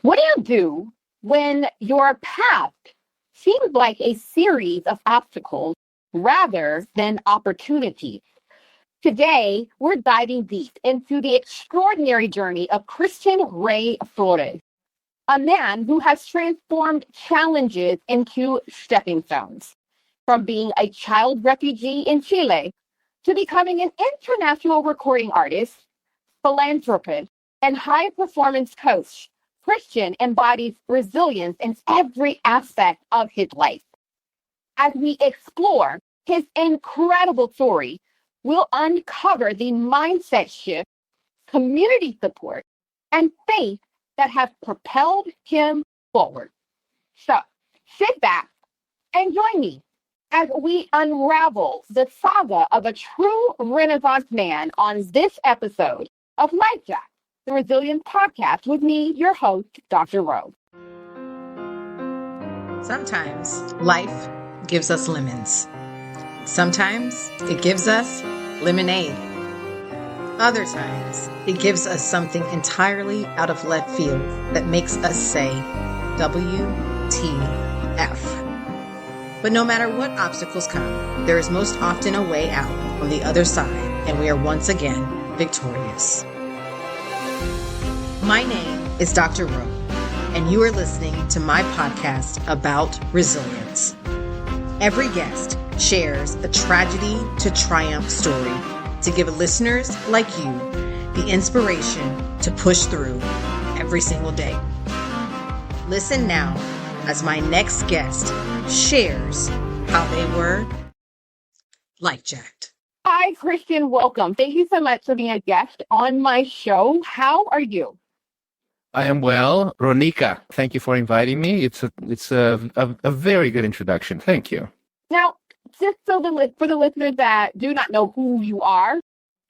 What do you do when your path seems like a series of obstacles rather than opportunities? Today, we're diving deep into the extraordinary journey of Christian Ray Flores, a man who has transformed challenges into stepping stones. From being a child refugee in Chile to becoming an international recording artist, philanthropist, and high performance coach, Christian embodies resilience in every aspect of his life. As we explore his incredible story, we'll uncover the mindset shift, community support, and faith that have propelled him forward. So sit back and join me as we unravel the saga of a true Renaissance man on this episode of LifeJack, the Resilience Podcast, with me, your host, Dr. Rose. Sometimes life gives us lemons. Sometimes it gives us lemonade. Other times it gives us something entirely out of left field that makes us say, WTF. But no matter what obstacles come, there is most often a way out on the other side, and we are once again victorious. My name is Dr. Rowe, and you are listening to my podcast about resilience. Every guest shares a tragedy to triumph story to give listeners like you the inspiration to push through every single day. Listen now as my next guest shares how they were life-jacked. Hi, Christian. Welcome. Thank you so much for being a guest on my show. How are you? I am well. Ronika, thank you for inviting me. It's a very good introduction. Thank you. Now, just so for the listeners that do not know who you are,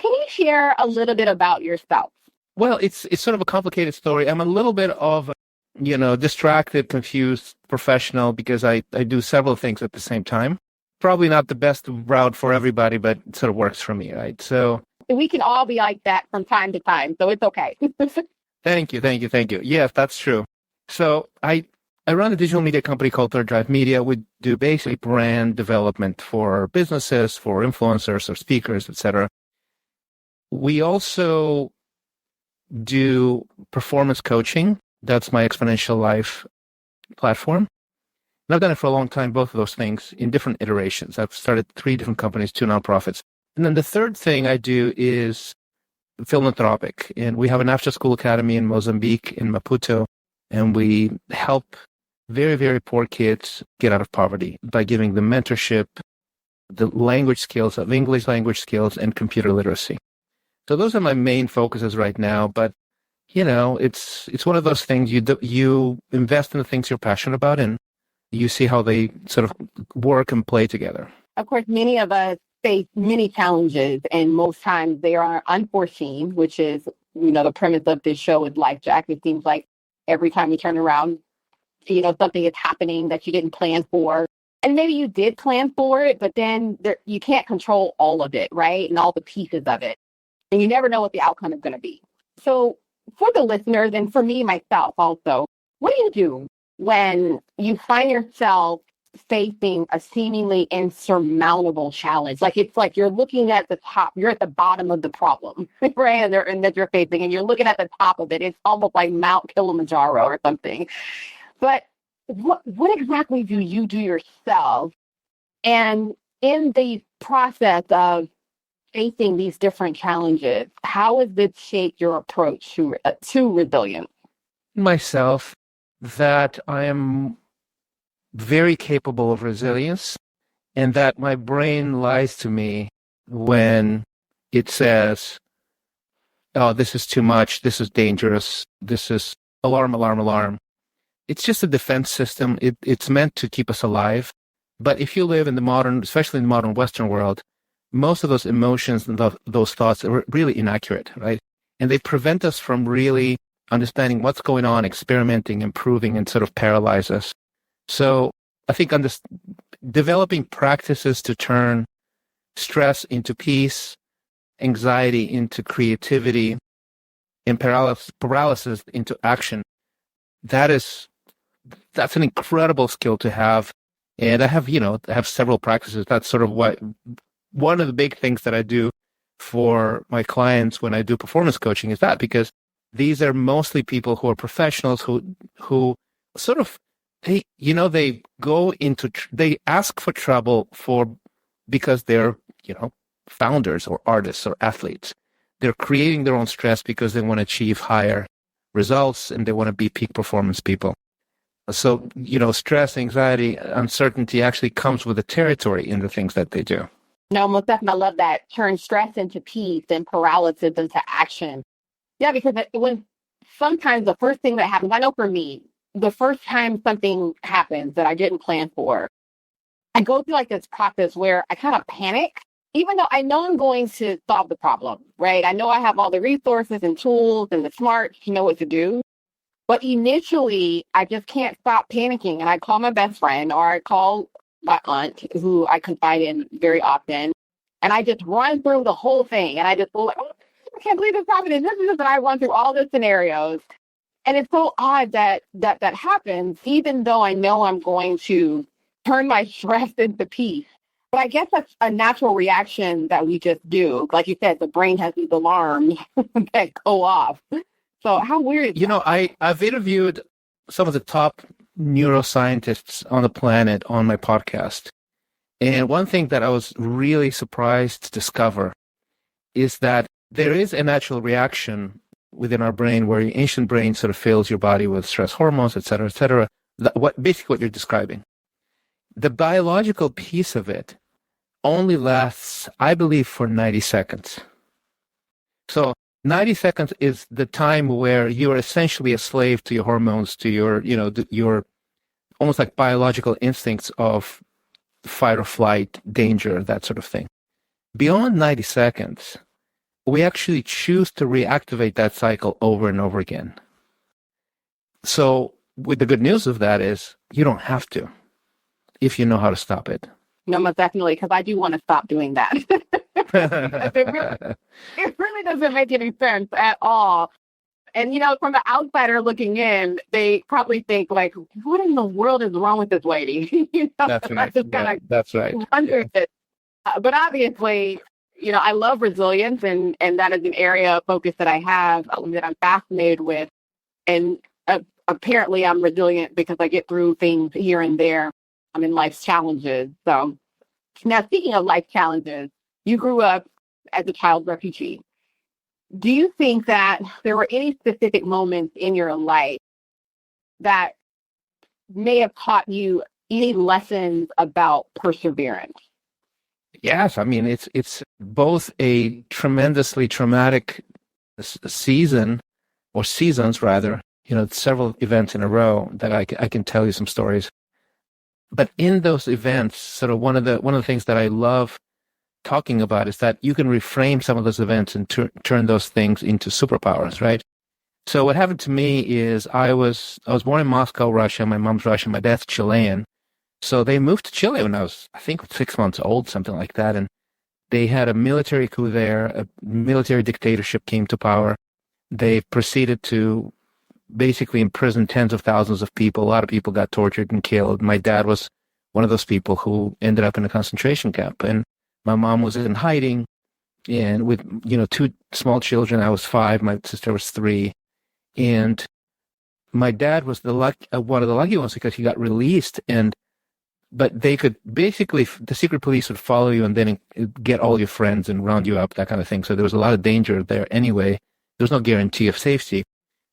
can you share a little bit about yourself? Well, it's sort of a complicated story. I'm a little bit of, distracted, confused professional because I do several things at the same time. Probably not the best route for everybody, but it sort of works for me, right? So we can all be like that from time to time, so it's okay. Thank you. Yes, that's true. So I run a digital media company called Third Drive Media. We do basically brand development for businesses, for influencers or speakers, etc. We also do performance coaching. That's my Exponential Life platform. And I've done it for a long time, both of those things in different iterations. I've started 3 different companies, 2 nonprofits. And then the third thing I do is philanthropic. And we have an after-school academy in Mozambique, in Maputo. And we help very, very poor kids get out of poverty by giving them mentorship, the language skills of English language skills, and computer literacy. So those are my main focuses right now. But, it's one of those things you invest in the things you're passionate about and you see how they sort of work and play together. Of course, many of us face many challenges, and most times they are unforeseen, which is, the premise of this show is LifeJack. It seems like every time you turn around, something is happening that you didn't plan for. And maybe you did plan for it, but then you can't control all of it, right? And all the pieces of it. And you never know what the outcome is going to be. So for the listeners, and for me, myself also, what do you do when you find yourself facing a seemingly insurmountable challenge? Like, it's like you're looking at the top, you're at the bottom of the problem, right? And that you're facing, and you're looking at the top of it. It's almost like Mount Kilimanjaro or something. But what exactly do you do yourself? And in the process of facing these different challenges, how has it shaped your approach to resilience? Myself, that I am very capable of resilience, and that my brain lies to me when it says, oh, this is too much, this is dangerous, this is alarm, alarm, alarm. It's just a defense system. It's meant to keep us alive. But if you live in especially in the modern Western world, most of those emotions and those thoughts are really inaccurate, right? And they prevent us from really understanding what's going on, experimenting, improving, and sort of paralyze us. So I think developing practices to turn stress into peace, anxiety into creativity, and paralysis into action. that's an incredible skill to have. And I have several practices. That's sort of one of the big things that I do for my clients when I do performance coaching is that, because these are mostly people who are professionals who sort of, they ask for trouble because they're, founders or artists or athletes. They're creating their own stress because they want to achieve higher results and they want to be peak performance people. So, stress, anxiety, uncertainty actually comes with the territory in the things that they do. No, most definitely. I love that. Turn stress into peace and paralysis into action. Yeah, because when sometimes the first thing that happens, I know for me, the first time something happens that I didn't plan for, I go through like this process where I kind of panic, even though I know I'm going to solve the problem, right? I know I have all the resources and tools and the smarts to know what to do. But initially, I just can't stop panicking. And I call my best friend or I call my aunt, who I confide in very often. And I just run through the whole thing. And I just go like, oh, I can't believe this happened. And this is just, and I run through all the scenarios. And it's so odd that happens, even though I know I'm going to turn my stress into peace. But I guess that's a natural reaction that we just do. Like you said, the brain has these alarms that go off. So how weird is that? I've interviewed some of the top neuroscientists on the planet on my podcast. And one thing that I was really surprised to discover is that there is a natural reaction within our brain where your ancient brain sort of fills your body with stress hormones, et cetera, et cetera. Basically what you're describing. The biological piece of it only lasts, I believe, for 90 seconds. So 90 seconds is the time where you're essentially a slave to your hormones, to your almost like biological instincts of fight or flight, danger, that sort of thing. Beyond 90 seconds, we actually choose to reactivate that cycle over and over again. So with the good news of that is you don't have to if you know how to stop it. No, most definitely, because I do want to stop doing that. It really doesn't make any sense at all. And, from the outsider looking in, they probably think, like, what in the world is wrong with this lady? That's right. That's right. Wonder it. But obviously, I love resilience, and that is an area of focus that I have that I'm fascinated with. And apparently I'm resilient because I get through things here and there. In life's challenges. So now, speaking of life challenges, you grew up as a child refugee. Do you think that there were any specific moments in your life that may have taught you any lessons about perseverance? Yes, it's both a tremendously traumatic season, or seasons rather. Several events in a row that I can tell you some stories. But in those events, sort of one of the things that I love talking about is that you can reframe some of those events and turn those things into superpowers, right? So what happened to me is I was born in Moscow, Russia. My mom's Russian, my dad's Chilean. So they moved to Chile when I was, I think, 6 months old, something like that. And they had a military coup there. A military dictatorship came to power. They proceeded to basically imprisoned tens of thousands of people. A lot of people got tortured and killed. My dad was one of those people who ended up in a concentration camp. And my mom was in hiding, and with, two small children. I was 5, my sister was 3. And my dad was one of the lucky ones because he got released. But they could basically, the secret police would follow you and then get all your friends and round you up, that kind of thing. So there was a lot of danger there anyway. There was no guarantee of safety.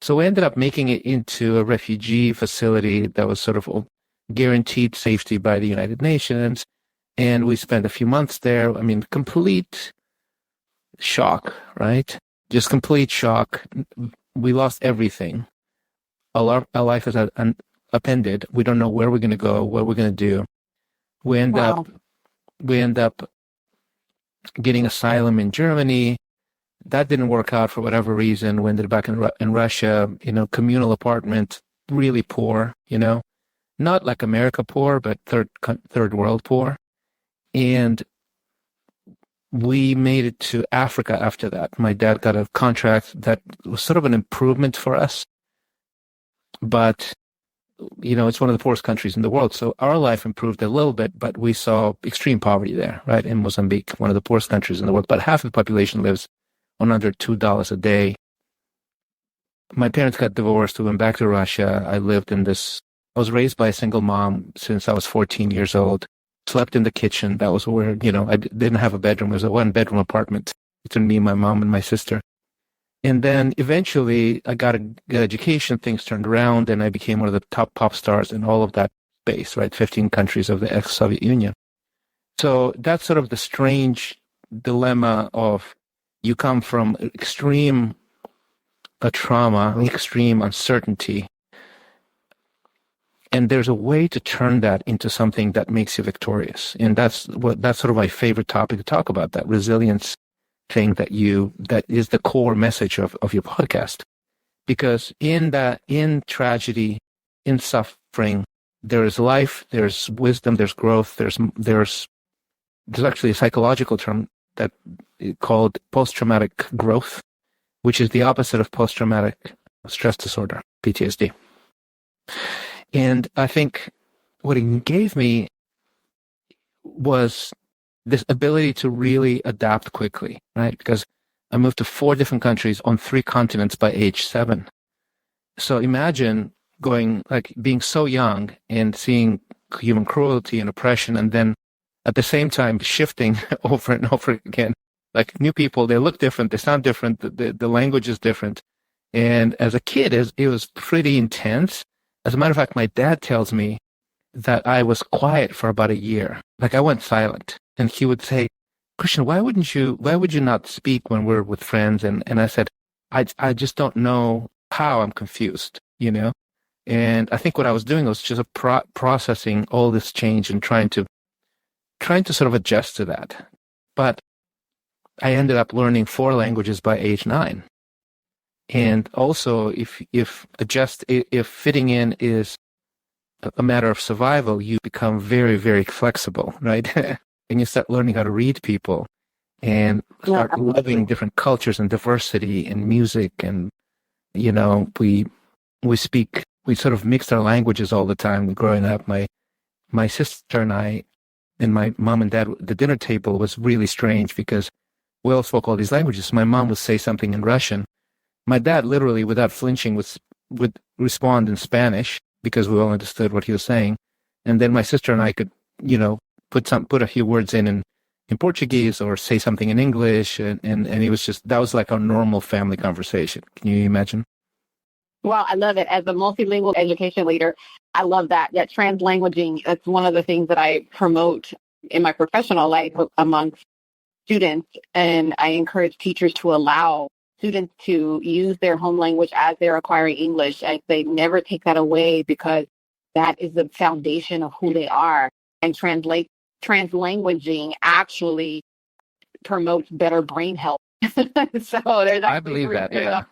So we ended up making it into a refugee facility that was sort of guaranteed safety by the United Nations. And we spent a few months there. Complete shock, right? Just complete shock. We lost everything. Our life is upended. We don't know where we're going to go, what we're going to do. We end up getting asylum in Germany. That didn't work out for whatever reason. We ended up back in Russia, communal apartment, really poor, not like America poor, but third world poor. And we made it to Africa after that. My dad got a contract that was sort of an improvement for us. but it's one of the poorest countries in the world. So our life improved a little bit, but we saw extreme poverty there, right? In Mozambique, one of the poorest countries in the world. But half of the population lives on under $2 a day. My parents got divorced. We went back to Russia. I was raised by a single mom since I was 14 years old. Slept in the kitchen. That was where, I didn't have a bedroom. It was a 1-bedroom apartment between me, my mom, and my sister. And then eventually I got a good education, things turned around, and I became one of the top pop stars in all of that space, right? 15 countries of the ex-Soviet Union. So that's sort of the strange dilemma of you come from extreme trauma, extreme uncertainty, and there's a way to turn that into something that makes you victorious. And that's sort of my favorite topic to talk about, that resilience thing that is the core message of your podcast. Because in tragedy, in suffering, there is life, there's wisdom, there's growth, there's actually a psychological term that is called post-traumatic growth, which is the opposite of post-traumatic stress disorder, PTSD. And I think what it gave me was this ability to really adapt quickly, right? Because I moved to 4 different countries on 3 continents by age 7. So imagine being so young and seeing human cruelty and oppression, and then at the same time shifting over and over again. Like new people, they look different, they sound different, the language is different. And as a kid, it was pretty intense. As a matter of fact, my dad tells me that I was quiet for about a year. Like I went silent. And he would say, Christian, why would you not speak when we're with friends? And I said, I just don't know how. I'm confused, And I think what I was doing was just processing all this change and trying to sort of adjust to that. But I ended up learning 4 languages by age 9. And also, if fitting in is a matter of survival, you become very, very flexible, right? And you start learning how to read people and start loving different cultures and diversity and music. And, we sort of mixed our languages all the time growing up. My sister and I and my mom and dad, the dinner table was really strange because we all spoke all these languages. My mom would say something in Russian. My dad literally, without flinching, would respond in Spanish because we all understood what he was saying. And then my sister and I could, put a few words in Portuguese or say something in English. And it was that was like our normal family conversation. Can you imagine? Well, I love it. As a multilingual education leader, I love that translanguaging. That's one of the things that I promote in my professional life among students. And I encourage teachers to allow students to use their home language as they're acquiring English. I say never take that away because that is the foundation of who they are. And translanguaging actually promotes better brain health. So I believe that. Yeah.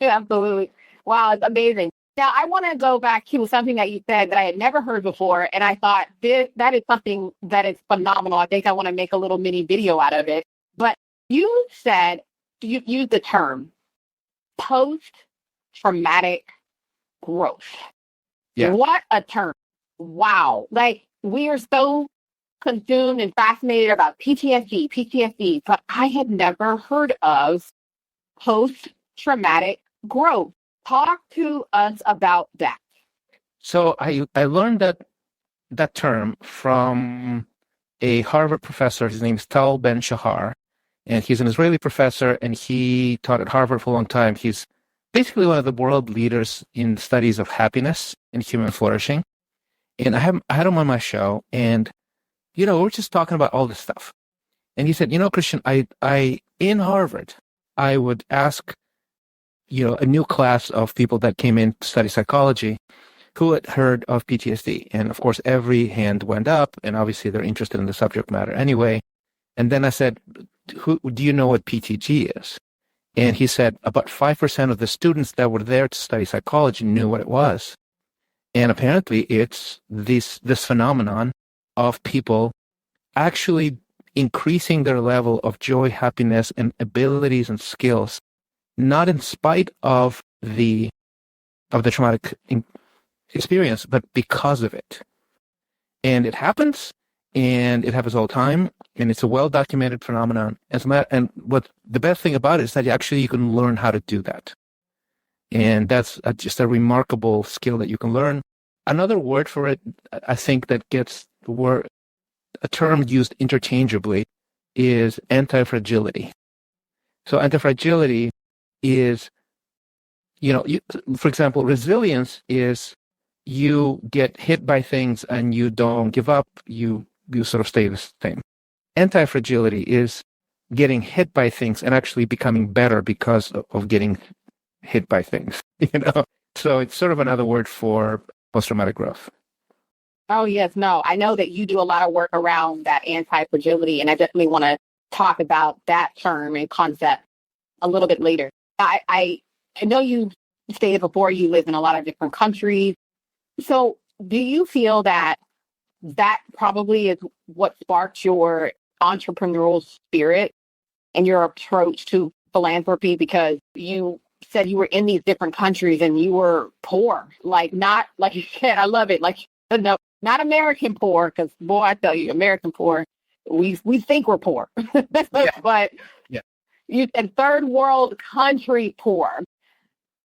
Absolutely. Wow, it's amazing. Now, I want to go back to something that you said that I had never heard before, and I thought that is something that is phenomenal. I think I want to make a little mini video out of it. But you said, you used the term post-traumatic growth. Yeah. What a term. Wow. Like, we are so consumed and fascinated about PTSD, but I had never heard of post-traumatic growth. Talk to us about that. So I learned that term from a Harvard professor. His name is Tal Ben-Shahar, and he's an Israeli professor, and he taught at Harvard for a long time. He's basically one of the world leaders in studies of happiness and human flourishing. And I had him on my show, and we're just talking about all this stuff. And he said, Christian, I in Harvard, I would ask a new class of people that came in to study psychology who had heard of PTSD. And of course, every hand went up, and obviously they're interested in the subject matter anyway. And then I said, do you know what PTG is? And he said about 5% of the students that were there to study psychology knew what it was. And apparently it's this phenomenon of people actually increasing their level of joy, happiness, and abilities and skills, not in spite of the of the traumatic experience, but because of it. And it happens, and it happens all the time, and it's a well-documented phenomenon. And what the best thing about it is that actually you can learn how to do that. And that's just a remarkable skill that you can learn. Another word for it, I think, that gets the word, a term used interchangeably, is anti-fragility. So anti-fragility is, for example, resilience is you get hit by things and you don't give up, you sort of stay the same. Anti-fragility is getting hit by things and actually becoming better because of getting hit by things, So it's sort of another word for post-traumatic growth. Oh, yes. No, I know that you do a lot of work around that anti-fragility, and I definitely want to talk about that term and concept a little bit later. I know you stated before you live in a lot of different countries. So do you feel that probably is what sparked your entrepreneurial spirit and your approach to philanthropy? Because you said you were in these different countries and you were poor, not like you said, I love it. No, not American poor, because boy, I tell you, American poor, we think we're poor, but you said third world country poor.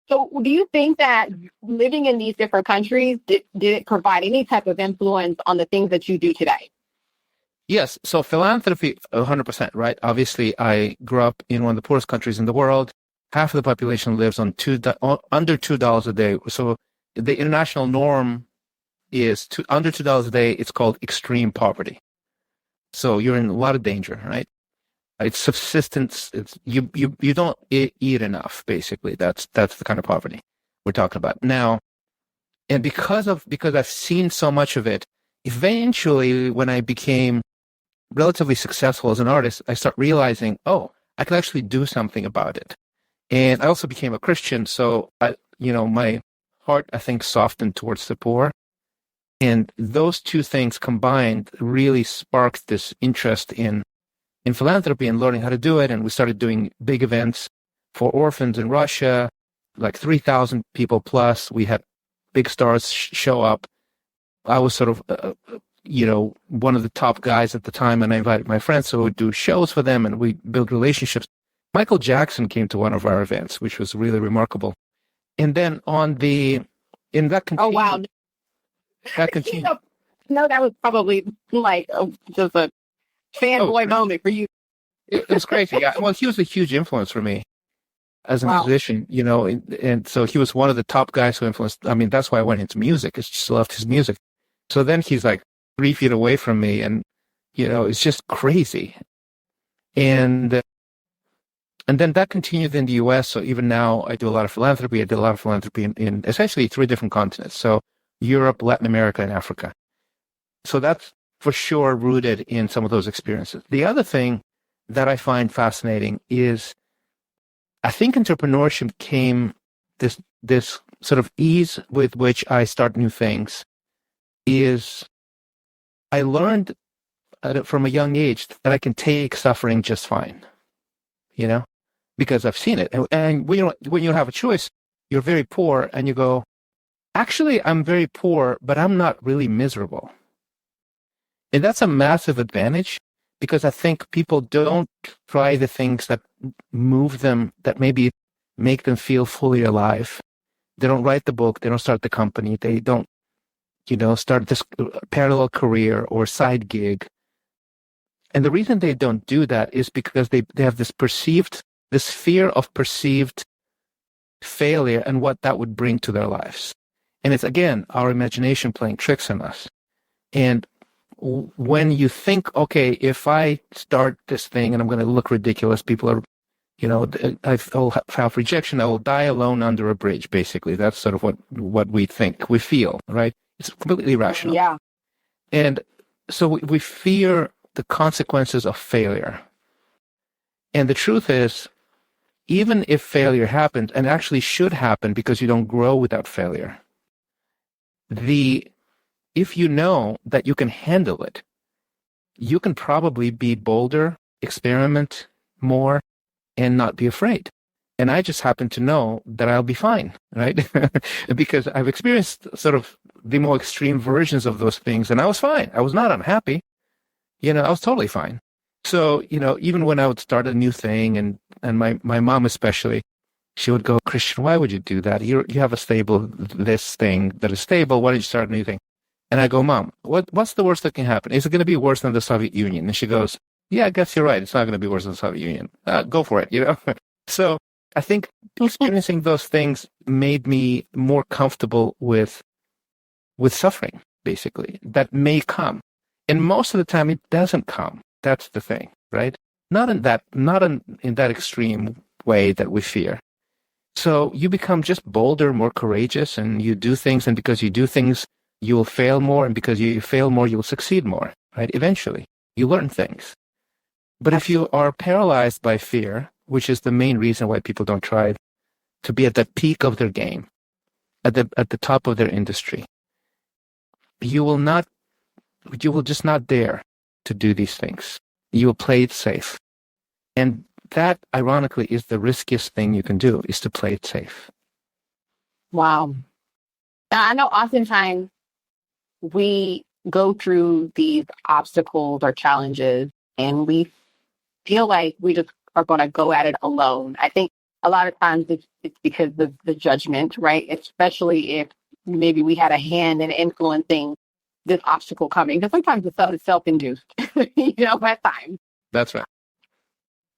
So do you think that living in these different countries, did it provide any type of influence on the things that you do today? Yes. So philanthropy, 100%, right? Obviously, I grew up in one of the poorest countries in the world. Half of the population lives on under $2 a day. So the international norm is under $2 a day. It's called extreme poverty. So you're in a lot of danger, right? It's subsistence. It's you don't eat enough. Basically, that's the kind of poverty we're talking about now. And because I've seen so much of it, eventually, when I became relatively successful as an artist, I start realizing, I can actually do something about it. And I also became a Christian, so my heart, I think, softened towards the poor. And those two things combined really sparked this interest in philanthropy and learning how to do it. And we started doing big events for orphans in Russia, like 3,000 people plus. We had big stars show up. I was sort of, one of the top guys at the time, and I invited my friends, so we'd do shows for them and we build relationships. Michael Jackson came to one of our events, which was really remarkable. And then that continued. Oh, wow. That continued. No, that was probably just a fanboy moment for you. It was crazy. Yeah. Well, he was a huge influence for me as a musician, and so he was one of the top guys who influenced. I mean, that's why I went into music. I just loved his music. So then he's like 3 feet away from me, and it's just crazy. And then that continued in the U.S. So even now, I do a lot of philanthropy. I did a lot of philanthropy in essentially 3 different continents. So Europe, Latin America, and Africa. So that's for sure rooted in some of those experiences. The other thing that I find fascinating is I think entrepreneurship came this sort of ease with which I start new things is I learned from a young age that I can take suffering just fine, because I've seen it. And when you have a choice, you're very poor and you go, actually, I'm very poor, but I'm not really miserable. And that's a massive advantage because I think people don't try the things that move them, that maybe make them feel fully alive. They don't write the book. They don't start the company. They don't, start this parallel career or side gig. And the reason they don't do that is because they have this fear of perceived failure and what that would bring to their lives. And it's, again, our imagination playing tricks on us. And when you think, okay, if I start this thing and I'm going to look ridiculous, people are, I'll have rejection, I will die alone under a bridge, basically. That's sort of what we think, we feel, right? It's completely irrational. Yeah. And so we fear the consequences of failure. And the truth is, even if failure happens, and actually should happen because you don't grow without failure, if you know that you can handle it, you can probably be bolder, experiment more, and not be afraid. And I just happen to know that I'll be fine, right? Because I've experienced sort of the more extreme versions of those things, and I was fine. I was not unhappy. I was totally fine. So, even when I would start a new thing, and my mom especially, she would go, Christian, why would you do that? You have this thing that is stable. Why don't you start a new thing? And I go, Mom, what's the worst that can happen? Is it going to be worse than the Soviet Union? And she goes, yeah, I guess you're right. It's not going to be worse than the Soviet Union. Go for it, So I think experiencing those things made me more comfortable with suffering, basically, that may come. And most of the time it doesn't come. That's the thing, right? Not in that extreme way that we fear. So you become just bolder, more courageous, and you do things. And because you do things, you will fail more. And because you fail more, you will succeed more, right? Eventually, you learn things. But if you are paralyzed by fear, which is the main reason why people don't try to be at the peak of their game, at the top of their industry, you will just not dare to do these things. You will play it safe. And that, ironically, is the riskiest thing you can do, is to play it safe. Wow. Now, I know oftentimes we go through these obstacles or challenges and we feel like we just are going to go at it alone. I think a lot of times it's because of the judgment, right? Especially if maybe we had a hand in influencing this obstacle coming. Because sometimes it's self-induced, at times. That's right.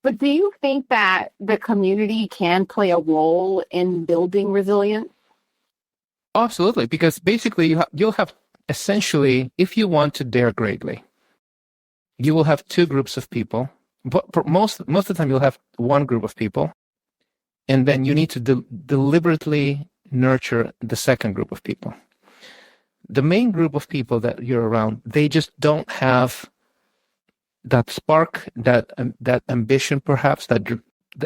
But do you think that the community can play a role in building resilience? Oh, absolutely. Because basically you'll have essentially, if you want to dare greatly, you will have two groups of people. But for most of the time, you'll have one group of people, and then you need to deliberately nurture the second group of people. The main group of people that you're around, they just don't have that spark, that ambition, perhaps, that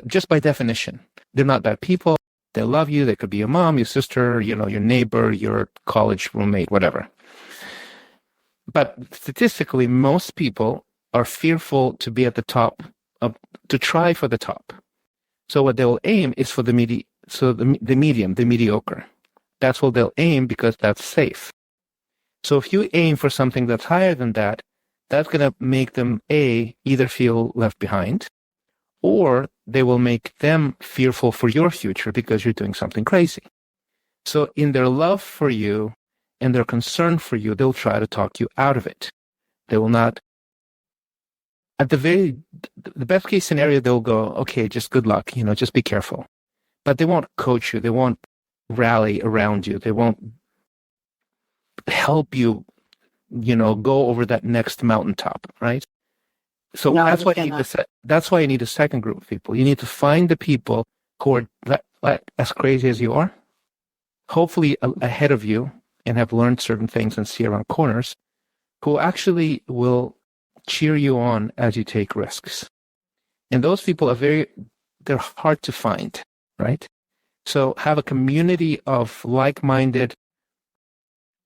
just by definition, they're not bad people. They love you. They could be your mom, your sister, your neighbor, your college roommate, whatever. But statistically, most people are fearful to be at the top, to try for the top. So what they will aim is for the medium, the mediocre. That's what they'll aim because that's safe. So if you aim for something that's higher than that, that's going to make them, either feel left behind, or they will make them fearful for your future because you're doing something crazy. So in their love for you and their concern for you, they'll try to talk you out of it. They will not. At the best case scenario, they'll go, okay, just good luck, just be careful. But they won't coach you. They won't rally around you. They won't help you, go over that next mountaintop, right? So No, that's why you need a second group of people. You need to find the people who are as crazy as you are, hopefully ahead of you and have learned certain things and see around corners, who actually will cheer you on as you take risks. And those people they're hard to find, right? So have a community of like-minded,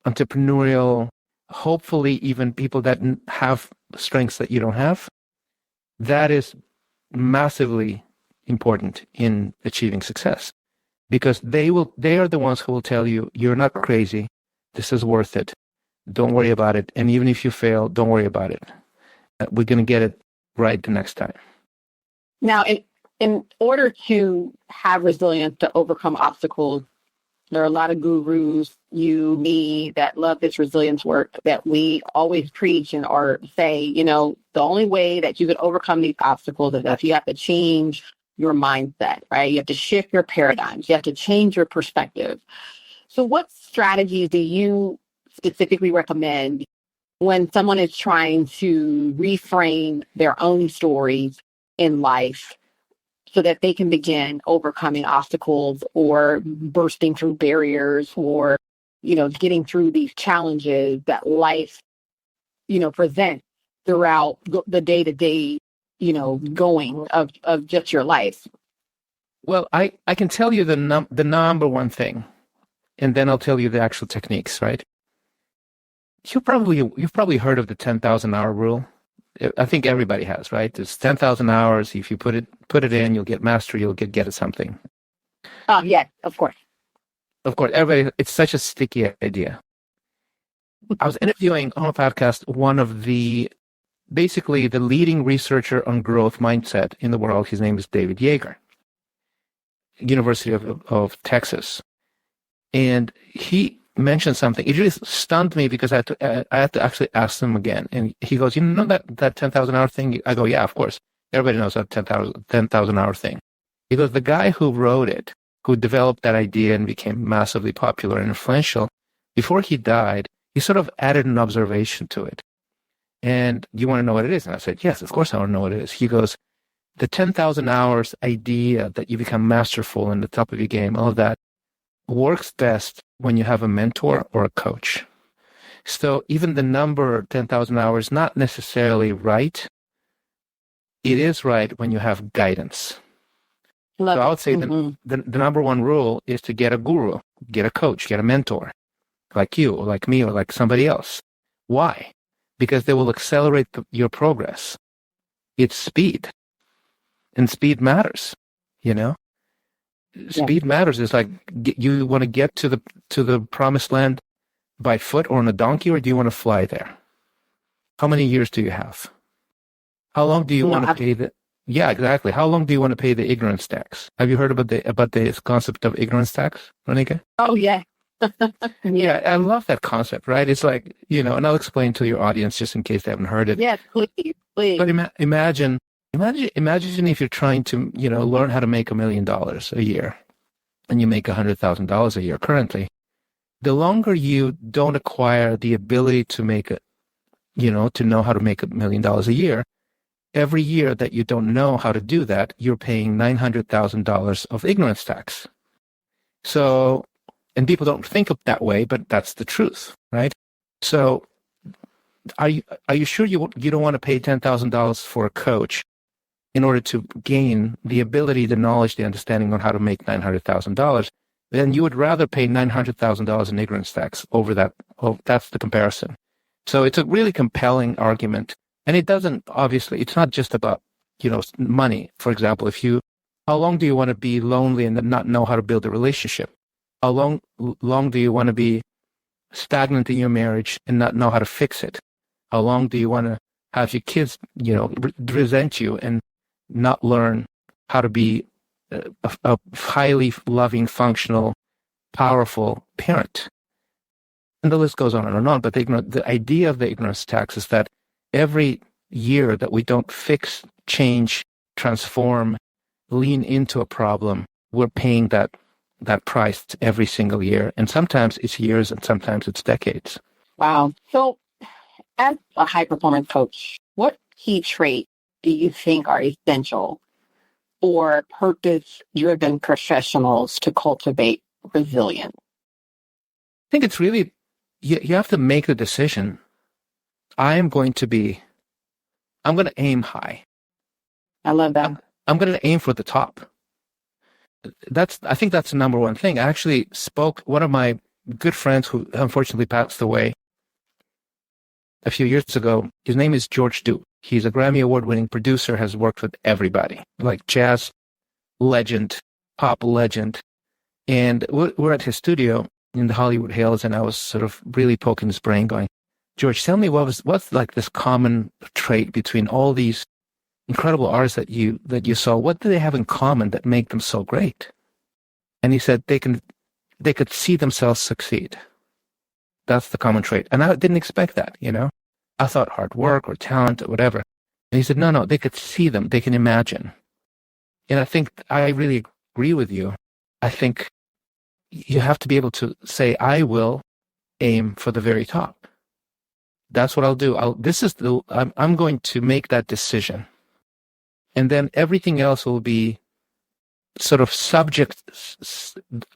entrepreneurial, hopefully even people that have strengths that you don't have. That is massively important in achieving success, because they are the ones who will tell you, you're not crazy. This is worth it. Don't worry about it. And even if you fail, don't worry about it. We're going to get it right the next time. Now, in order to have resilience to overcome obstacles, there are a lot of gurus, you, me, that love this resilience work that we always preach or say, the only way that you can overcome these obstacles is that you have to change your mindset, right? You have to shift your paradigms. You have to change your perspective. So what strategies do you specifically recommend when someone is trying to reframe their own stories in life so that they can begin overcoming obstacles or bursting through barriers or, getting through these challenges that life, presents throughout the day-to-day, going of just your life? Well, I can tell you the number one thing, and then I'll tell you the actual techniques, right? You've probably heard of the 10,000 hour rule. I think everybody has, right? It's 10,000 hours. If you put it in, you'll get mastery, you'll get at something. Oh, yeah, of course. Of course, everybody, it's such a sticky idea. I was interviewing on a podcast basically the leading researcher on growth mindset in the world. His name is David Yeager, University of Texas. And he mentioned something. It really stunned me because I had to actually ask him again. And he goes, you know that 10,000 hour thing? I go, yeah, of course. Everybody knows that 10,000 hour thing. He goes, the guy who wrote it, who developed that idea and became massively popular and influential, before he died, he sort of added an observation to it. And you want to know what it is? And I said, yes, of course I want to know what it is. He goes, the 10,000 hours idea that you become masterful in the top of your game, all of that, works best when you have a mentor or a coach. So even the number 10,000 hours, not necessarily right. It is right when you have guidance. So I would say the number one rule is to get a guru, get a coach, get a mentor, like you or like me or like somebody else. Why? Because they will accelerate your progress. It's speed. And speed matters, you know? Speed matters. It's like you want to get to the promised land by foot or on a donkey, or do you want to fly there? How many years do you have? How long do you want to pay the? Yeah, exactly. How long do you want to pay the ignorance tax? Have you heard about the concept of ignorance tax, Ronika? Oh yeah. Yeah, I love that concept. Right? It's like, you know, and I'll explain to your audience just in case they haven't heard it. Yes, please. But imagine if you're trying to, you know, learn how to make $1 million a year, and you make $100,000 a year currently. The longer you don't acquire the ability to make it, you know, to know how to make $1 million a year, every year that you don't know how to do that, you're paying $900,000 of ignorance tax. So, and people don't think of that way, but that's the truth, right? So, are you sure you don't want to pay $10,000 for a coach in order to gain the ability, the knowledge, the understanding on how to make $900,000, then you would rather pay $900,000 in ignorance tax over that. Oh, that's the comparison. So it's a really compelling argument. And it doesn't, obviously, it's not just about, you know, money. For example, how long do you want to be lonely and not know how to build a relationship? How long do you want to be stagnant in your marriage and not know how to fix it? How long do you want to have your kids, you know, resent you and not learn how to be a highly loving, functional, powerful parent? And the list goes on and on. But the idea of the ignorance tax is that every year that we don't fix, change, transform, lean into a problem, we're paying that price every single year. And sometimes it's years and sometimes it's decades. Wow. So as a high performance coach, what key traits do you think are essential for purpose-driven professionals to cultivate resilience? I think it's really, you have to make the decision. I'm going to aim high. I love that. I'm going to aim for the top. I think that's the number one thing. I actually one of my good friends who unfortunately passed away a few years ago. His name is George Duke. He's a Grammy Award-winning producer, has worked with everybody, like jazz legend, pop legend. And we're at his studio in the Hollywood Hills, and I was sort of really poking his brain going, George, tell me what's like this common trait between all these incredible artists that you saw? What do they have in common that make them so great? And he said they could see themselves succeed. That's the common trait. And I didn't expect that, you know. I thought hard work or talent or whatever. And he said, no, they could see them. They can imagine. And I think I really agree with you. I think you have to be able to say, I will aim for the very top. That's what I'll do. I'm going to make that decision. And then everything else will be sort of subject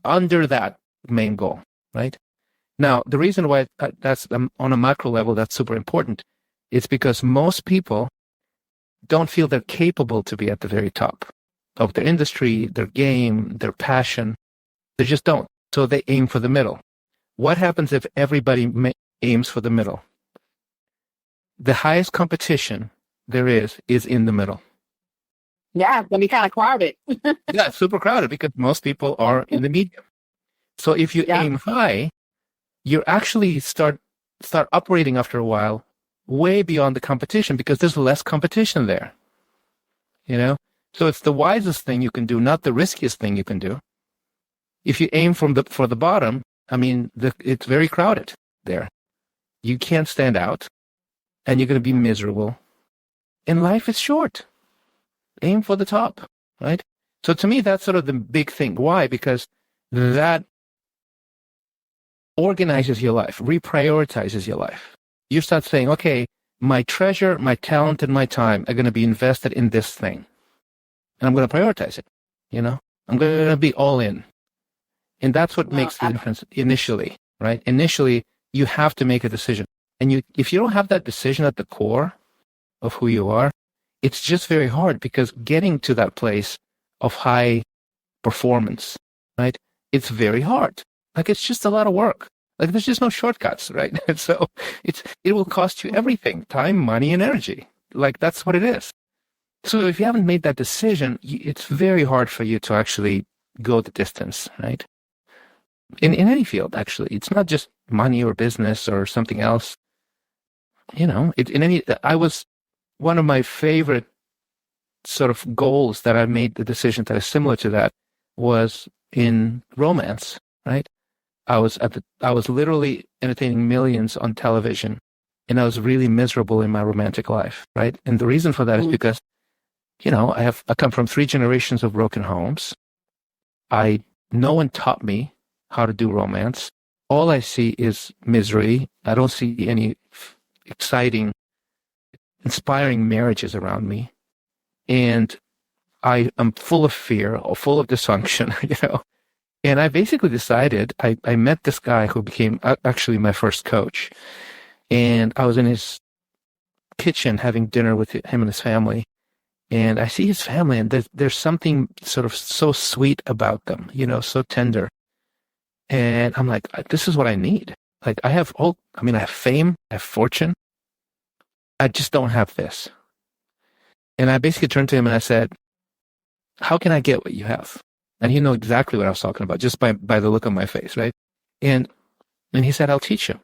under that main goal, right? Now, the reason why that's on a macro level, that's super important, is because most people don't feel they're capable to be at the very top of their industry, their game, their passion. They just don't. So they aim for the middle. What happens if everybody aims for the middle? The highest competition there is in the middle. Yeah, it's gonna be kind of crowded. Yeah, it's super crowded because most people are in the medium. So if you aim high, you actually start operating after a while way beyond the competition because there's less competition there. You know? So it's the wisest thing you can do, not the riskiest thing you can do. If you aim for the bottom, I mean, it's very crowded there. You can't stand out, and you're going to be miserable. And life is short. Aim for the top, right? So to me, that's sort of the big thing. Why? Because that organizes your life, reprioritizes your life. You start saying, okay, my treasure, my talent, and my time are going to be invested in this thing. And I'm going to prioritize it, you know? I'm going to be all in. And that's what makes the difference initially, right? Initially, you have to make a decision. And if you don't have that decision at the core of who you are, it's just very hard because getting to that place of high performance, right? It's very hard. Like, it's just a lot of work. Like, there's just no shortcuts, right? And so it will cost you everything, time, money, and energy. Like, that's what it is. So if you haven't made that decision, it's very hard for you to actually go the distance, right? In any field, actually. It's not just money or business or something else. You know, one of my favorite sort of goals that I made the decision that is similar to that was in romance, right? I was literally entertaining millions on television, and I was really miserable in my romantic life, right? And the reason for that is because, you know, I come from 3 generations of broken homes. No one taught me how to do romance. All I see is misery. I don't see any exciting, inspiring marriages around me. And I am full of fear or full of dysfunction, you know. And I basically decided, I met this guy who became actually my first coach. And I was in his kitchen having dinner with him and his family. And I see his family, and there's something sort of so sweet about them, you know, so tender. And I'm like, this is what I need. Like, I have fame, I have fortune. I just don't have this. And I basically turned to him and I said, how can I get what you have? And he knew exactly what I was talking about just by the look on my face, right? And he said, I'll teach you.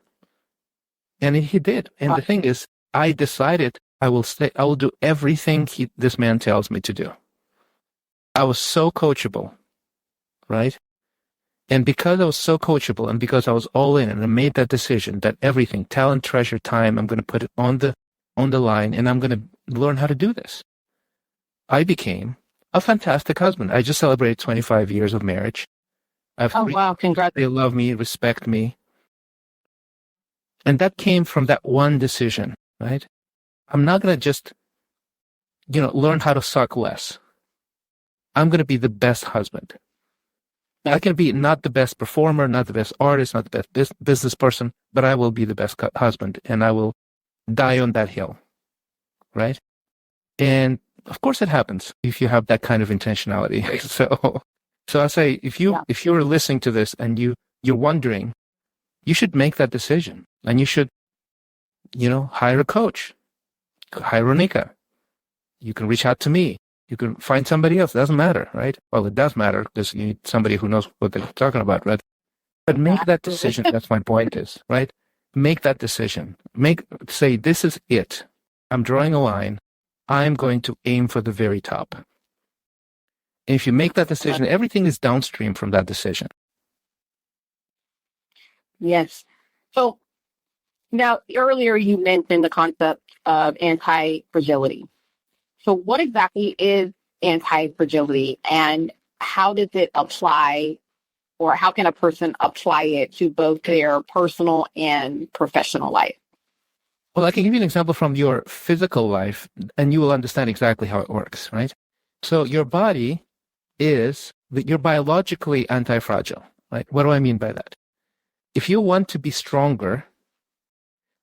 And he did. And the thing is, I decided I will do everything this man tells me to do. I was so coachable, right? And because I was so coachable and because I was all in and I made that decision that everything, talent, treasure, time, I'm going to put it on the line and I'm going to learn how to do this. I became a fantastic husband. I just celebrated 25 years of marriage. Wow, congrats. They love me, respect me. And that came from that one decision, right? I'm not going to just, learn how to suck less. I'm going to be the best husband. I can be not the best performer, not the best artist, not the best business person, but I will be the best husband, and I will die on that hill, right? And of course, it happens if you have that kind of intentionality. So I say, if you're listening to this and you're wondering, you should make that decision, and you should, hire a coach, hire Ronika. You can reach out to me. You can find somebody else. It doesn't matter, right? Well, it does matter because you need somebody who knows what they're talking about, right? But make that decision. That's my point is, right? Make that decision. Say, this is it. I'm drawing a line. I'm going to aim for the very top. And if you make that decision, everything is downstream from that decision. Yes. So now earlier you mentioned the concept of anti-fragility. So what exactly is anti-fragility and how does it apply, or how can a person apply it to both their personal and professional life? Well, I can give you an example from your physical life and you will understand exactly how it works, right? So your body you're biologically anti-fragile, right? What do I mean by that? If you want to be stronger,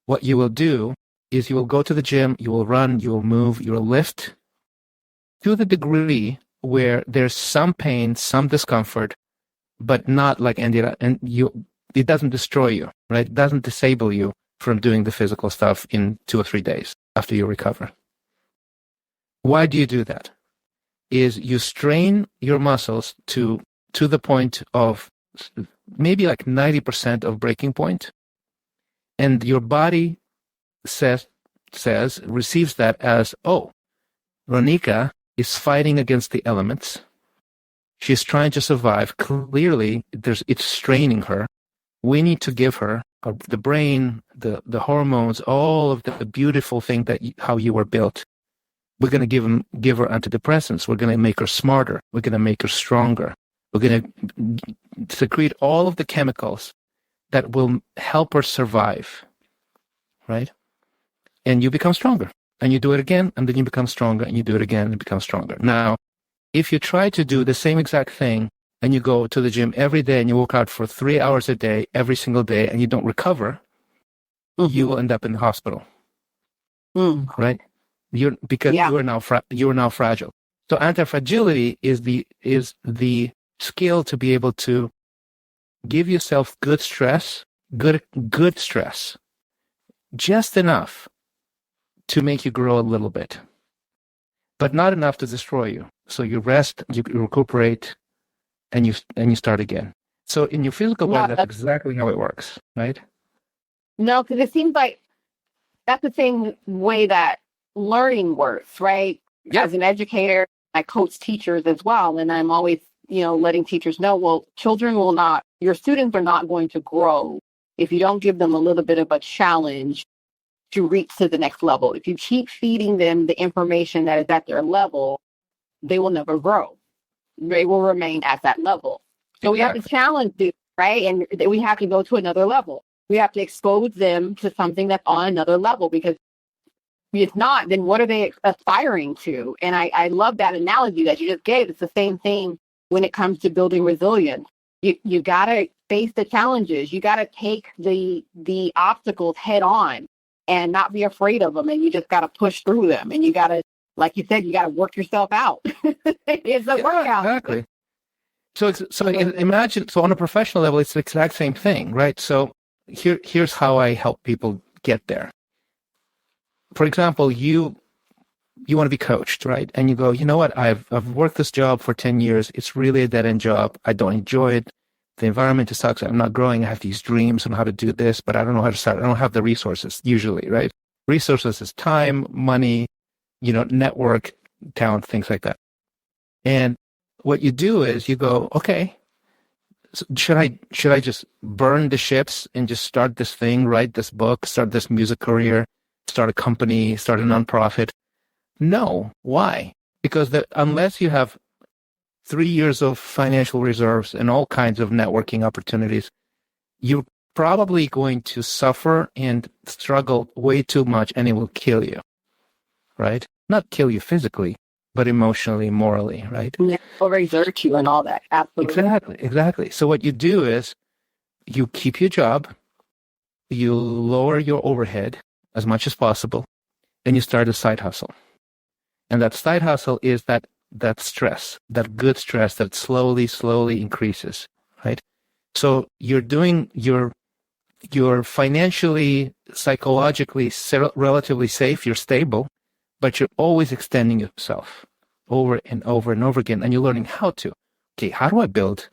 what you will do is you will go to the gym, you will run, you will move, you will lift to the degree where there's some pain, some discomfort, but not like it doesn't destroy you, right? It doesn't disable you from doing the physical stuff in 2 or 3 days after you recover. Why do you do that? Is you strain your muscles to the point of maybe like 90% of breaking point, and your body receives that as, oh, Ronika is fighting against the elements. She's trying to survive. Clearly, it's straining her. We need to give her the brain, the hormones, all of the beautiful thing how you were built. We're going to give her antidepressants. We're going to make her smarter. We're going to make her stronger. We're going to secrete all of the chemicals that will help her survive, right? And you become stronger. And you do it again, and then you become stronger, and you do it again, and become stronger. Now, if you try to do the same exact thing, and you go to the gym every day, and you work out for 3 hours a day, every single day, and you don't recover, you will end up in the hospital, right? Because you are now fragile. So anti-fragility is the skill to be able to give yourself good stress, good stress, just enough to make you grow a little bit, but not enough to destroy you. So you rest, you recuperate, and you start again. So in your physical body, that's exactly how it works, right? No, because it seems like that's the same way that learning works, right? Yeah. As an educator, I coach teachers as well, and I'm always, letting teachers know, well, your students are not going to grow if you don't give them a little bit of a challenge to reach to the next level. If you keep feeding them the information that is at their level, they will never grow. They will remain at that level. So we have to challenge them, right? And we have to go to another level. We have to expose them to something that's on another level, because if not, then what are they aspiring to? And I love that analogy that you just gave. It's the same thing when it comes to building resilience. You got to face the challenges. You got to take the obstacles head on and not be afraid of them. And you just got to push through them. And you got to, like you said, you got to work yourself out. It's a workout. Exactly. Imagine, on a professional level, it's the exact same thing, right? So here's how I help people get there. For example, you want to be coached, right? And you go, you know what? I've worked this job for 10 years. It's really a dead-end job. I don't enjoy it. The environment sucks. I'm not growing. I have these dreams on how to do this, but I don't know how to start. I don't have the resources usually, right? Resources is time, money, network, talent, things like that. And what you do is you go, okay, so should I just burn the ships and just start this thing, write this book, start this music career, start a company, start a nonprofit? No. Why? Because unless you have 3 years of financial reserves and all kinds of networking opportunities, you're probably going to suffer and struggle way too much, and it will kill you, right? Not kill you physically, but emotionally, morally, right? Overexert you and all that. Absolutely. Exactly. So what you do is you keep your job, you lower your overhead as much as possible, and you start a side hustle. And that side hustle is that stress, that good stress that slowly increases, right? So you're financially, psychologically, relatively safe, you're stable, but you're always extending yourself over and over and over again. And you're learning how to, okay, how do I build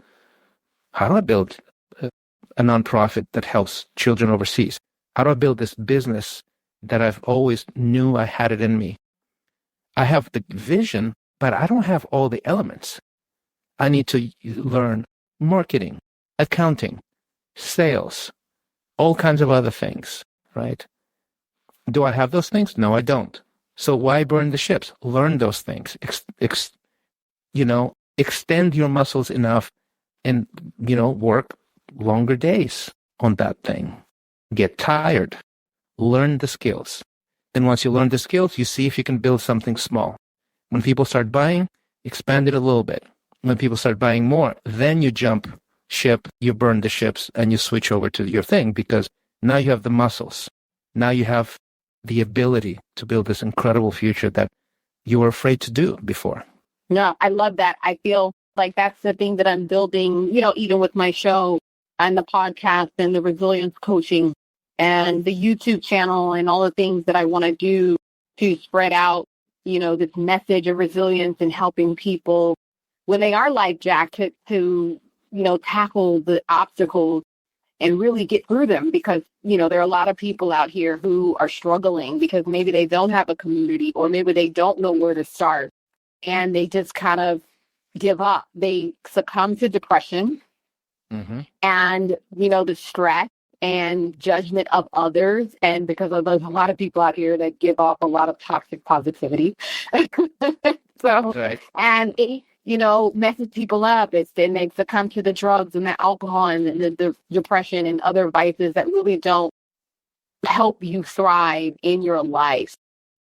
a nonprofit that helps children overseas? How do I build this business that I've always knew I had it in me? I have the vision, but I don't have all the elements. I need to learn marketing, accounting, sales, all kinds of other things, right? Do I have those things? No, I don't. So why burn the ships? Learn those things. Extend your muscles enough and, work longer days on that thing. Get tired. Learn the skills. Then once you learn the skills, you see if you can build something small. When people start buying, expand it a little bit. When people start buying more, then you jump ship, you burn the ships, and you switch over to your thing, because now you have the muscles. Now you have the ability to build this incredible future that you were afraid to do before. No, I love that. I feel like that's the thing that I'm building, even with my show and the podcast and the resilience coaching and the YouTube channel and all the things that I want to do to spread out this message of resilience and helping people when they are life jacked to tackle the obstacles and really get through them, because, there are a lot of people out here who are struggling because maybe they don't have a community, or maybe they don't know where to start, and they just kind of give up. They succumb to depression and, the stress and judgment of others. And because there's a lot of people out here that give off a lot of toxic positivity. So, Right. and it, messes people up. Then they succumb to the drugs and the alcohol and the depression and other vices that really don't help you thrive in your life.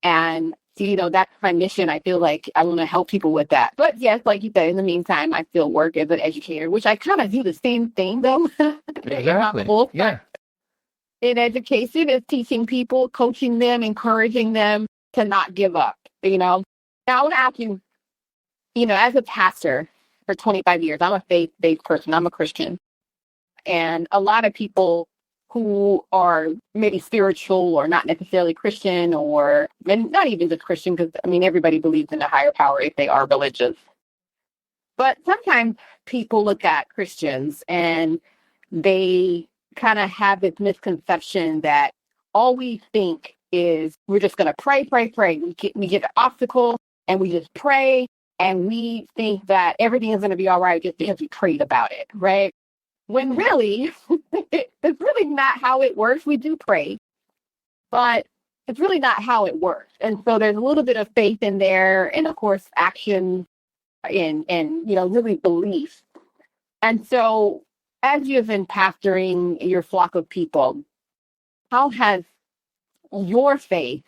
And, that's my mission. I feel like I want to help people with that. But yes, like you said, in the meantime, I still work as an educator, which I kind of do the same thing, though. Exactly. Yeah. In education is teaching people, coaching them, encouraging them to not give up, Now, I want to ask you, as a pastor for 25 years, I'm a faith-based person. I'm a Christian. And a lot of people who are maybe spiritual or not necessarily Christian, or not even just Christian, because, everybody believes in a higher power if they are religious. But sometimes people look at Christians and they kind of have this misconception that all we think is we're just going to pray, pray, pray. We get an obstacle and we just pray, and we think that everything is going to be all right just because we prayed about it, right? When really, it's really not how it works. We do pray, but it's really not how it works. And so there's a little bit of faith in there, and of course, action and really belief. And so as you've been pastoring your flock of people, how has your faith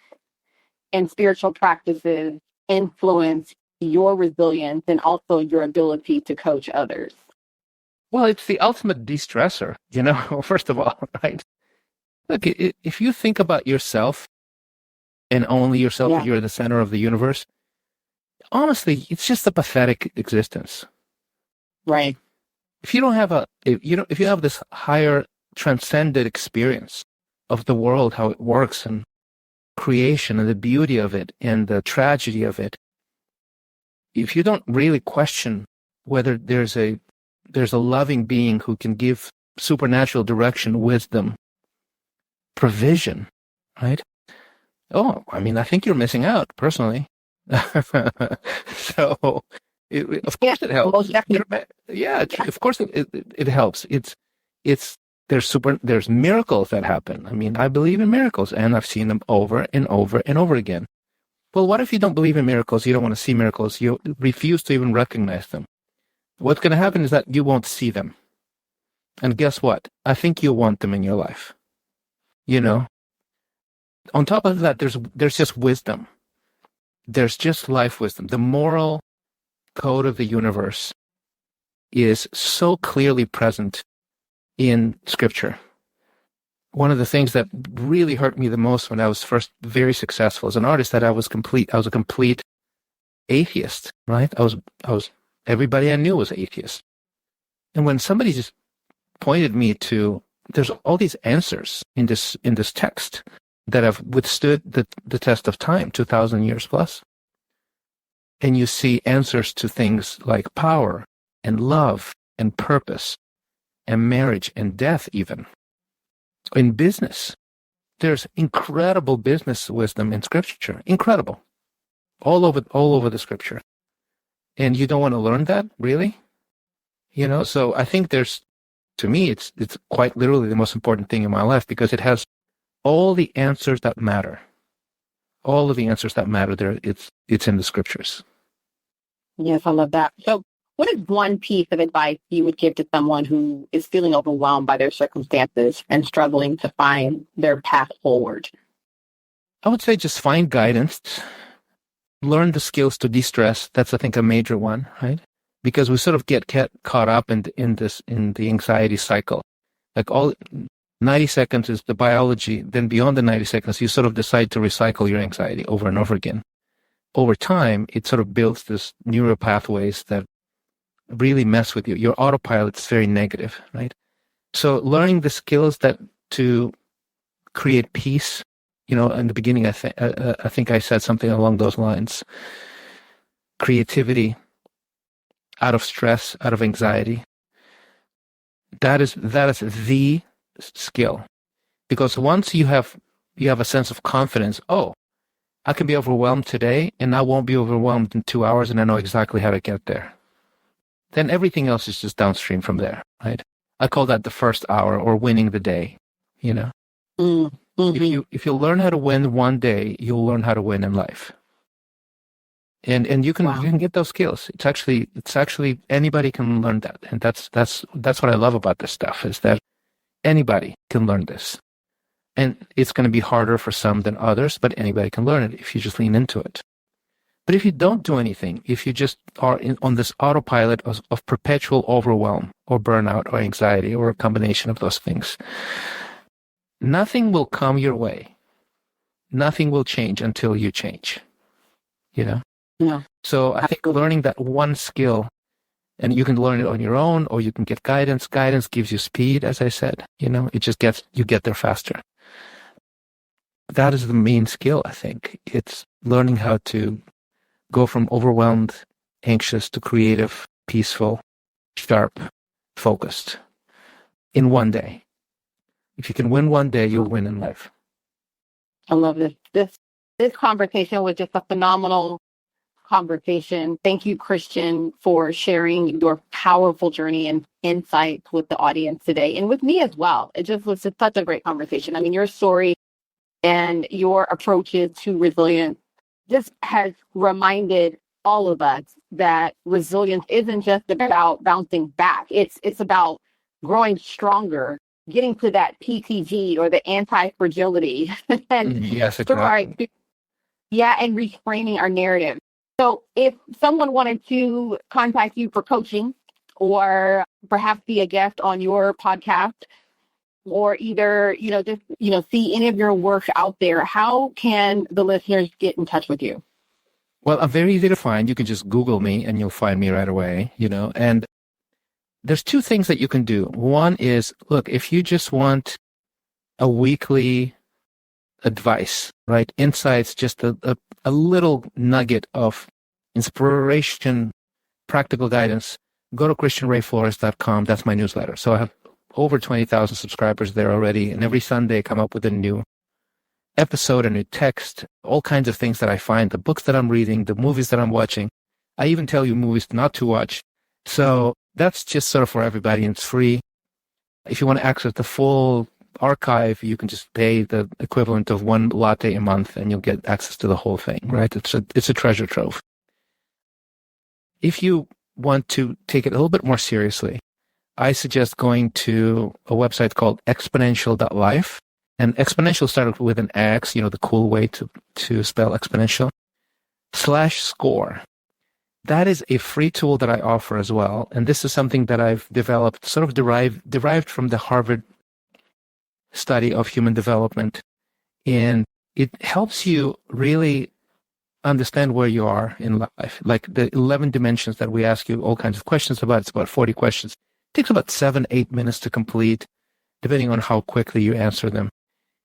and spiritual practices influenced your resilience and also your ability to coach others? Well, it's the ultimate de-stressor, first of all, right? Look, if you think about yourself and only yourself, you're the center of the universe, honestly, it's just a pathetic existence. Right. If you don't have if you have this higher transcended experience of the world, how it works, and creation and the beauty of it and the tragedy of it, if you don't really question whether there's a loving being who can give supernatural direction, wisdom, provision, right? Oh, I think you're missing out, personally. So, of course it helps. Yeah, of course it helps. There's miracles that happen. I believe in miracles, and I've seen them over and over and over again. Well, what if you don't believe in miracles? You don't want to see miracles. You refuse to even recognize them. What's going to happen is that you won't see them. And guess what? I think you want them in your life. On top of that, there's just wisdom. There's just life wisdom. The moral code of the universe is so clearly present in Scripture. One of the things that really hurt me the most when I was first very successful as an artist, that I was a complete atheist, right? Everybody I knew was atheist. And when somebody just pointed me to, there's all these answers in this text that have withstood the test of time, 2,000 years plus. And you see answers to things like power and love and purpose and marriage and death even. In business, there's incredible business wisdom in Scripture. Incredible. All over the Scripture. And you don't want to learn that, really? So I think to me, it's quite literally the most important thing in my life, because it has all the answers that matter. All of the answers that matter there, it's in the Scriptures. Yes, I love that. So what is one piece of advice you would give to someone who is feeling overwhelmed by their circumstances and struggling to find their path forward? I would say just find guidance. Learn the skills to de-stress. That's, I think, a major one, right? Because we sort of get caught up in the anxiety cycle. Like 90 seconds is the biology. Then beyond the 90 seconds, you sort of decide to recycle your anxiety over and over again. Over time, it sort of builds this neural pathways that really mess with you. Your autopilot's very negative, right? So learning the skills to create peace In the beginning, I think I said something along those lines. Creativity, out of stress, out of anxiety. That is the skill, because once you have a sense of confidence. Oh, I can be overwhelmed today, and I won't be overwhelmed in 2 hours, and I know exactly how to get there. Then everything else is just downstream from there, right? I call that the first hour, or winning the day. Mm-hmm. If you learn how to win one day, you'll learn how to win in life. And you can Wow. you can get those skills. It's actually anybody can learn that, and that's what I love about this stuff, is that anybody can learn this, and it's going to be harder for some than others, but anybody can learn it if you just lean into it. But if you don't do anything, if you just are on this autopilot of perpetual overwhelm or burnout or anxiety or a combination of those things, nothing will come your way. Nothing will change until you change. Yeah. So I think learning that one skill, and you can learn it on your own, or you can get guidance. Guidance gives you speed, as I said. It just you get there faster. That is the main skill, I think. It's learning how to go from overwhelmed, anxious to creative, peaceful, sharp, focused in one day. If you can win one day, you'll win in life. I love this. This conversation was just a phenomenal conversation. Thank you, Christian, for sharing your powerful journey and insights with the audience today, and with me as well. It just was such a great conversation. I mean, your story and your approaches to resilience just has reminded all of us that resilience isn't just about bouncing back. It's about growing stronger, getting to that PTG, or the anti-fragility, and Yes, exactly. and reframing our narrative. So if someone wanted to contact you for coaching, or perhaps be a guest on your podcast, or either, see any of your work out there, how can the listeners get in touch with you? Well, I'm very easy to find. You can just Google me and you'll find me right away, and there's two things that you can do. One is, look, if you just want a weekly advice, right? Insights, just a little nugget of inspiration, practical guidance, go to christianrayflores.com. That's my newsletter. So I have over 20,000 subscribers there already. And every Sunday I come up with a new episode, a new text, all kinds of things that I find, the books that I'm reading, the movies that I'm watching. I even tell you movies not to watch. So that's just sort of for everybody, and it's free. If you want to access the full archive, you can just pay the equivalent of one latte a month and you'll get access to the whole thing, right? It's a treasure trove. If you want to take it a little bit more seriously, I suggest going to a website called exponential.life. And exponential started with an X, the cool way to spell exponential, /score. That is a free tool that I offer as well. And this is something that I've developed, sort of derived from the Harvard study of human development. And it helps you really understand where you are in life. Like the 11 dimensions that we ask you all kinds of questions about, it's about 40 questions. It takes about 7-8 minutes to complete, depending on how quickly you answer them.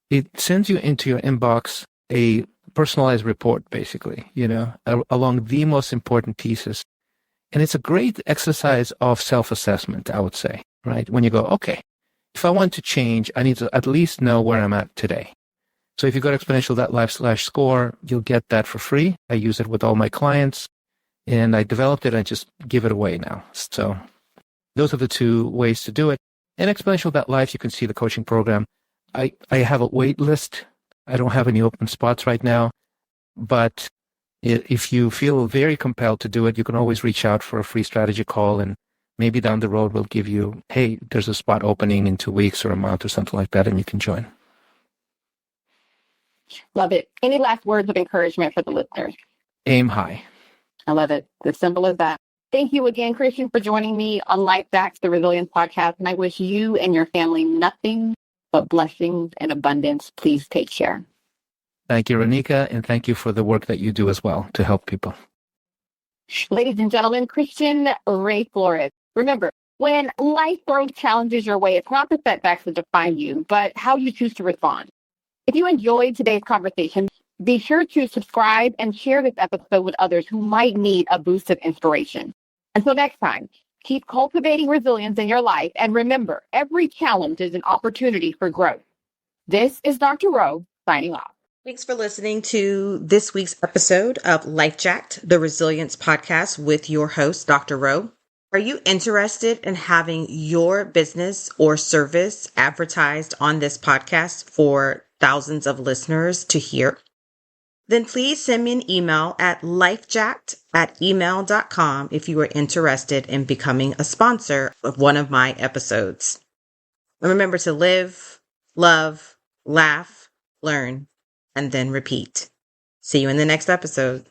It sends you into your inbox a personalized report, basically, along the most important pieces. And it's a great exercise of self-assessment, I would say, right? When you go, okay, if I want to change, I need to at least know where I'm at today. So if you go to exponential.life/score, you'll get that for free. I use it with all my clients, and I developed it. I just give it away now. So those are the two ways to do it. In exponential.life, you can see the coaching program. I have a wait list. I don't have any open spots right now, but if you feel very compelled to do it, you can always reach out for a free strategy call, and maybe down the road we'll give you, hey, there's a spot opening in 2 weeks or a month or something like that, and you can join. Love it. Any last words of encouragement for the listeners? Aim high. I love it. As simple as that. Thank you again, Christian, for joining me on Life Hacks, the Resilience Podcast. And I wish you and your family nothing but blessings and abundance. Please take care. Thank you, Ronika, and thank you for the work that you do as well to help people. Ladies and gentlemen, Christian Ray Flores. Remember, when life throws challenges your way, it's not the setbacks that define you, but how you choose to respond. If you enjoyed today's conversation, be sure to subscribe and share this episode with others who might need a boost of inspiration. Until next time, keep cultivating resilience in your life, and remember, every challenge is an opportunity for growth. This is Dr. Rowe signing off. Thanks for listening to this week's episode of Life Jacked, the Resilience Podcast with your host, Dr. Rowe. Are you interested in having your business or service advertised on this podcast for thousands of listeners to hear? Then please send me an email at lifejacked@gmail.com if you are interested in becoming a sponsor of one of my episodes. And remember to live, love, laugh, learn, and then repeat. See you in the next episode.